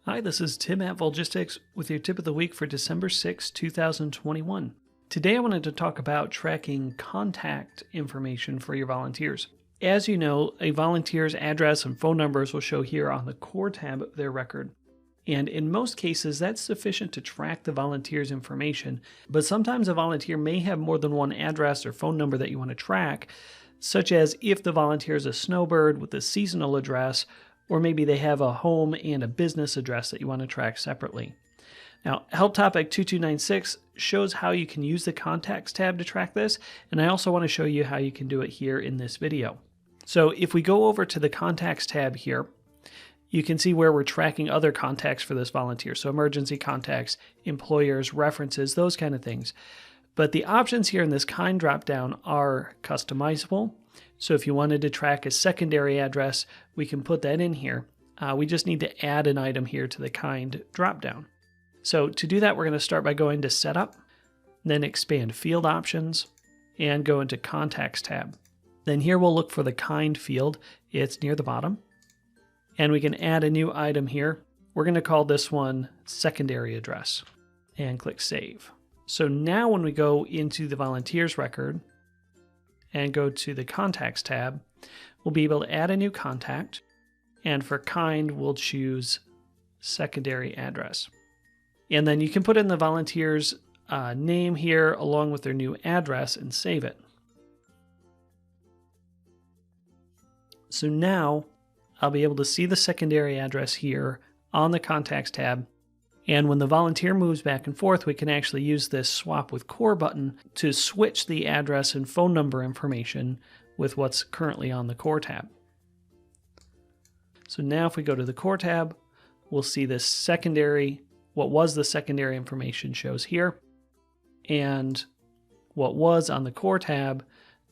Hi, this is Tim at Volgistics with your tip of the week for December 6, 2021. Today I wanted to talk about tracking contact information for your volunteers. As you know, a volunteer's address and phone numbers will show here on the Core tab of their record. And in most cases, that's sufficient to track the volunteer's information, but sometimes a volunteer may have more than one address or phone number that you want to track, such as if the volunteer is a snowbird with a seasonal address, or maybe they have a home and a business address that you want to track separately. Now, Help Topic 2296 shows how you can use the Contacts tab to track this, and I also want to show you how you can do it here in this video. So if we go over to the Contacts tab here, you can see where we're tracking other contacts for this volunteer. So emergency contacts, employers, references, those kind of things. But the options here in this kind dropdown are customizable. So if you wanted to track a secondary address, we can put that in here. We just need to add an item here to the kind dropdown. So to do that, we're going to start by going to Setup, then expand Field Options, and go into Contacts tab. Then here we'll look for the kind field. It's near the bottom. And we can add a new item here. We're going to call this one Secondary Address, and click Save. So now when we go into the volunteer's record and go to the Contacts tab, we'll be able to add a new contact. And for kind, we'll choose Secondary Address. And then you can put in the volunteer's name here along with their new address and save it. So now I'll be able to see the secondary address here on the Contacts tab. And when the volunteer moves back and forth, we can actually use this Swap with Core button to switch the address and phone number information with what's currently on the Core tab. So now if we go to the Core tab, we'll see this secondary, what was the secondary information shows here. And what was on the Core tab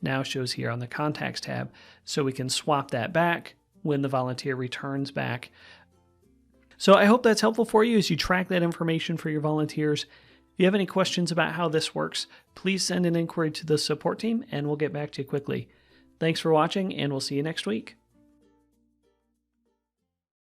now shows here on the Contacts tab. So we can swap that back when the volunteer returns back. So I hope that's helpful for you as you track that information for your volunteers. If you have any questions about how this works, please send an inquiry to the support team and we'll get back to you quickly. Thanks for watching, and we'll see you next week.